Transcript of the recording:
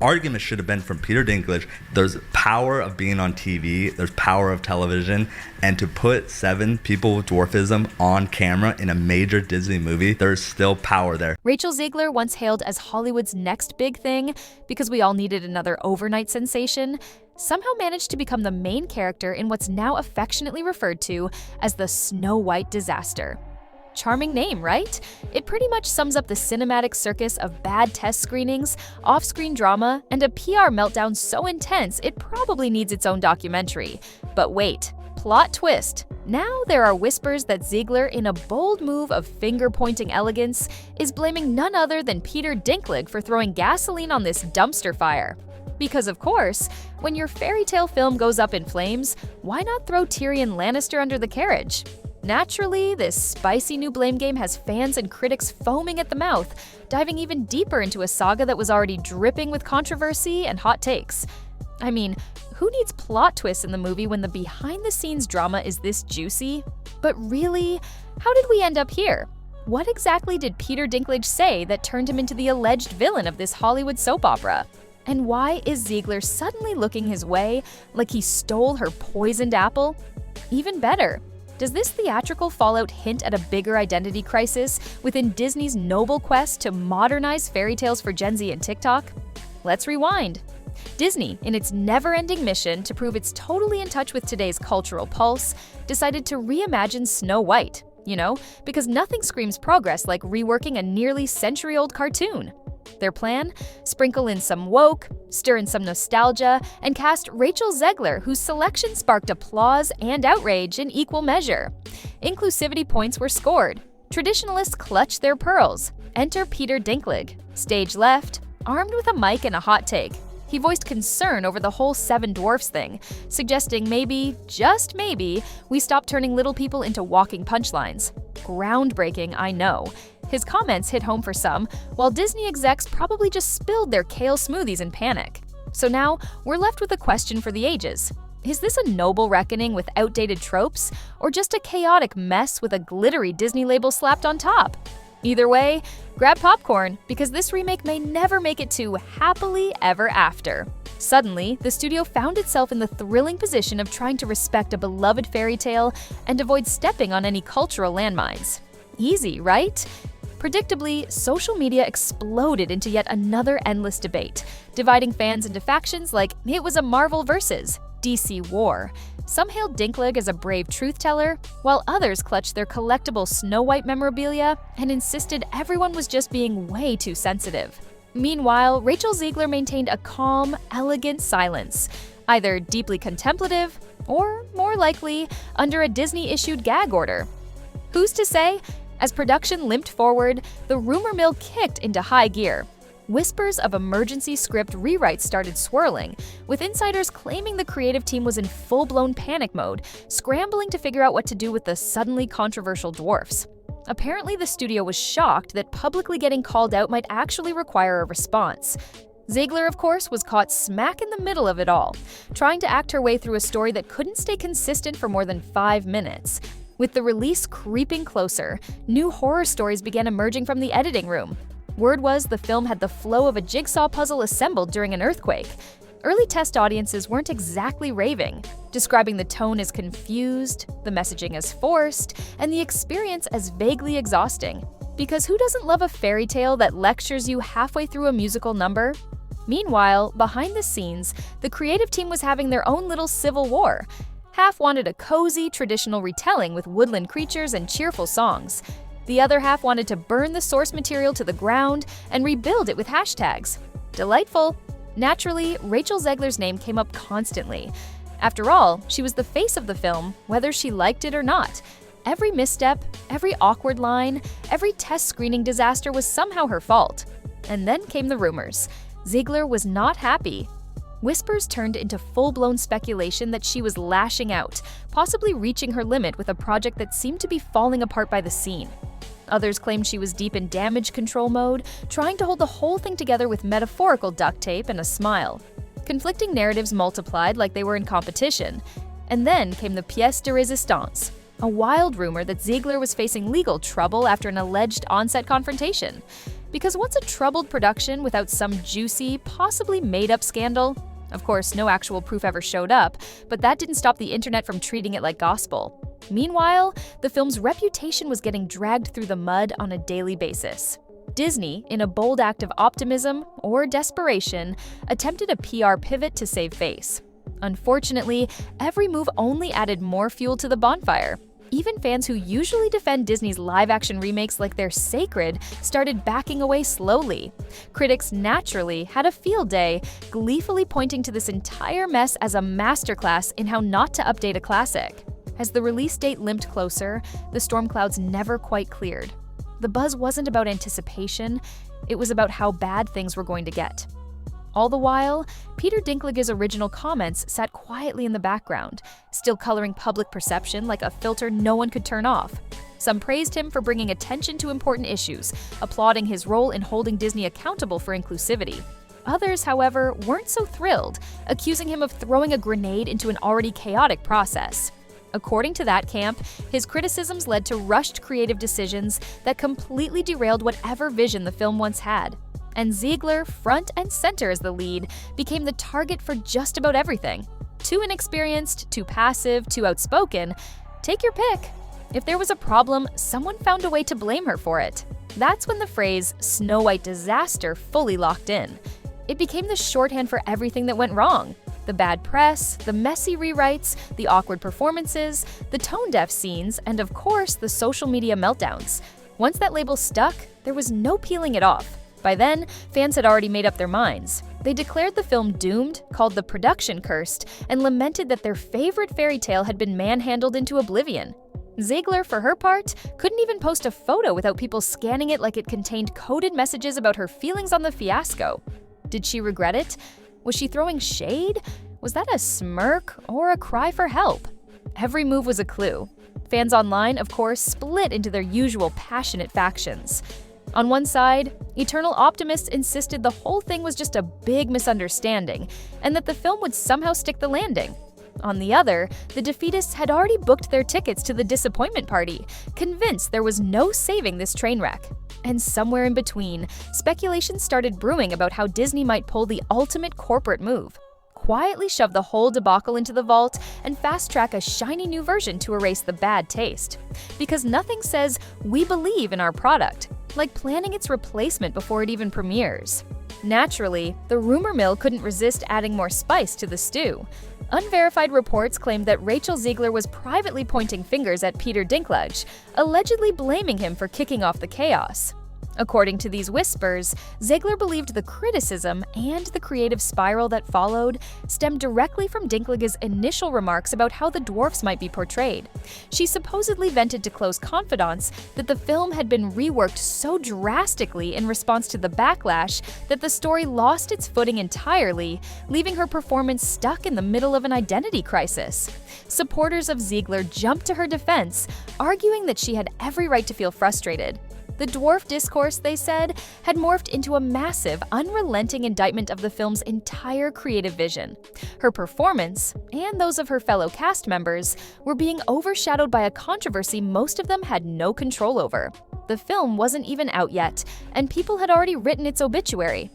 argument should have been from Peter Dinklage. There's power of being on TV, there's power of television, and to put 7 people with dwarfism on camera in a major Disney movie, there's still power there. Rachel Zegler, once hailed as Hollywood's next big thing because we all needed another overnight sensation, somehow managed to become the main character in what's now affectionately referred to as the Snow White disaster. Charming name, right? It pretty much sums up the cinematic circus of bad test screenings, off-screen drama, and a PR meltdown so intense it probably needs its own documentary. But wait, plot twist. Now there are whispers that Zegler, in a bold move of finger-pointing elegance, is blaming none other than Peter Dinklage for throwing gasoline on this dumpster fire. Because of course, when your fairy tale film goes up in flames, why not throw Tyrion Lannister under the carriage? Naturally, this spicy new blame game has fans and critics foaming at the mouth, diving even deeper into a saga that was already dripping with controversy and hot takes. I mean, who needs plot twists in the movie when the behind-the-scenes drama is this juicy? But really, how did we end up here? What exactly did Peter Dinklage say that turned him into the alleged villain of this Hollywood soap opera? And why is Zegler suddenly looking his way like he stole her poisoned apple? Even better, does this theatrical fallout hint at a bigger identity crisis within Disney's noble quest to modernize fairy tales for Gen Z and TikTok? Let's rewind. Disney, in its never-ending mission to prove it's totally in touch with today's cultural pulse, decided to reimagine Snow White, because nothing screams progress like reworking a nearly century-old cartoon. Their plan? Sprinkle in some woke, stir in some nostalgia, and cast Rachel Zegler, whose selection sparked applause and outrage in equal measure. Inclusivity points were scored. Traditionalists clutched their pearls. Enter Peter Dinklage. Stage left, armed with a mic and a hot take. He voiced concern over the whole 7 dwarfs thing, suggesting maybe, just maybe, we stop turning little people into walking punchlines. Groundbreaking, I know. His comments hit home for some, while Disney execs probably just spilled their kale smoothies in panic. So now, we're left with a question for the ages. Is this a noble reckoning with outdated tropes, or just a chaotic mess with a glittery Disney label slapped on top? Either way, grab popcorn, because this remake may never make it to happily ever after. Suddenly, the studio found itself in the thrilling position of trying to respect a beloved fairy tale and avoid stepping on any cultural landmines. Easy, right? Predictably, social media exploded into yet another endless debate, dividing fans into factions like it was a Marvel versus DC war. Some hailed Dinklage as a brave truth-teller, while others clutched their collectible Snow White memorabilia and insisted everyone was just being way too sensitive. Meanwhile, Rachel Zegler maintained a calm, elegant silence, either deeply contemplative or, more likely, under a Disney-issued gag order. Who's to say? As production limped forward, the rumor mill kicked into high gear. Whispers of emergency script rewrites started swirling, with insiders claiming the creative team was in full-blown panic mode, scrambling to figure out what to do with the suddenly controversial dwarfs. Apparently, the studio was shocked that publicly getting called out might actually require a response. Zegler, of course, was caught smack in the middle of it all, trying to act her way through a story that couldn't stay consistent for more than 5 minutes. With the release creeping closer, new horror stories began emerging from the editing room. Word was the film had the flow of a jigsaw puzzle assembled during an earthquake. Early test audiences weren't exactly raving, describing the tone as confused, the messaging as forced, and the experience as vaguely exhausting. Because who doesn't love a fairy tale that lectures you halfway through a musical number? Meanwhile, behind the scenes, the creative team was having their own little civil war. Half wanted a cozy, traditional retelling with woodland creatures and cheerful songs. The other half wanted to burn the source material to the ground and rebuild it with hashtags. Delightful. Naturally, Rachel Zegler's name came up constantly. After all, she was the face of the film, whether she liked it or not. Every misstep, every awkward line, every test screening disaster was somehow her fault. And then came the rumors. Zegler was not happy. Whispers turned into full-blown speculation that she was lashing out, possibly reaching her limit with a project that seemed to be falling apart by the seam. Others claimed she was deep in damage control mode, trying to hold the whole thing together with metaphorical duct tape and a smile. Conflicting narratives multiplied like they were in competition. And then came the pièce de résistance, a wild rumor that Zegler was facing legal trouble after an alleged on-set confrontation. Because what's a troubled production without some juicy, possibly made-up scandal? Of course, no actual proof ever showed up, but that didn't stop the internet from treating it like gospel. Meanwhile, the film's reputation was getting dragged through the mud on a daily basis. Disney, in a bold act of optimism or desperation, attempted a PR pivot to save face. Unfortunately, every move only added more fuel to the bonfire. Even fans who usually defend Disney's live-action remakes like they're sacred started backing away slowly. Critics naturally had a field day, gleefully pointing to this entire mess as a masterclass in how not to update a classic. As the release date limped closer, the storm clouds never quite cleared. The buzz wasn't about anticipation, it was about how bad things were going to get. All the while, Peter Dinklage's original comments sat quietly in the background, still coloring public perception like a filter no one could turn off. Some praised him for bringing attention to important issues, applauding his role in holding Disney accountable for inclusivity. Others, however, weren't so thrilled, accusing him of throwing a grenade into an already chaotic process. According to that camp, his criticisms led to rushed creative decisions that completely derailed whatever vision the film once had. And Zegler, front and center as the lead, became the target for just about everything. Too inexperienced, too passive, too outspoken. Take your pick. If there was a problem, someone found a way to blame her for it. That's when the phrase Snow White disaster fully locked in. It became the shorthand for everything that went wrong. The bad press, the messy rewrites, the awkward performances, the tone-deaf scenes, and of course, the social media meltdowns. Once that label stuck, there was no peeling it off. By then, fans had already made up their minds. They declared the film doomed, called the production cursed, and lamented that their favorite fairy tale had been manhandled into oblivion. Zegler, for her part, couldn't even post a photo without people scanning it like it contained coded messages about her feelings on the fiasco. Did she regret it? Was she throwing shade? Was that a smirk or a cry for help? Every move was a clue. Fans online, of course, split into their usual passionate factions. On one side, eternal optimists insisted the whole thing was just a big misunderstanding, and that the film would somehow stick the landing. On the other, the defeatists had already booked their tickets to the disappointment party, convinced there was no saving this train wreck. And somewhere in between, speculation started brewing about how Disney might pull the ultimate corporate move. Quietly shove the whole debacle into the vault and fast-track a shiny new version to erase the bad taste. Because nothing says, "we believe in our product," like planning its replacement before it even premieres. Naturally, the rumor mill couldn't resist adding more spice to the stew. Unverified reports claimed that Rachel Zegler was privately pointing fingers at Peter Dinklage, allegedly blaming him for kicking off the chaos. According to these whispers, Zegler believed the criticism and the creative spiral that followed stemmed directly from Dinklage's initial remarks about how the dwarfs might be portrayed. She supposedly vented to close confidants that the film had been reworked so drastically in response to the backlash that the story lost its footing entirely, leaving her performance stuck in the middle of an identity crisis. Supporters of Zegler jumped to her defense, arguing that she had every right to feel frustrated. The dwarf discourse, they said, had morphed into a massive, unrelenting indictment of the film's entire creative vision. Her performance, and those of her fellow cast members, were being overshadowed by a controversy most of them had no control over. The film wasn't even out yet, and people had already written its obituary.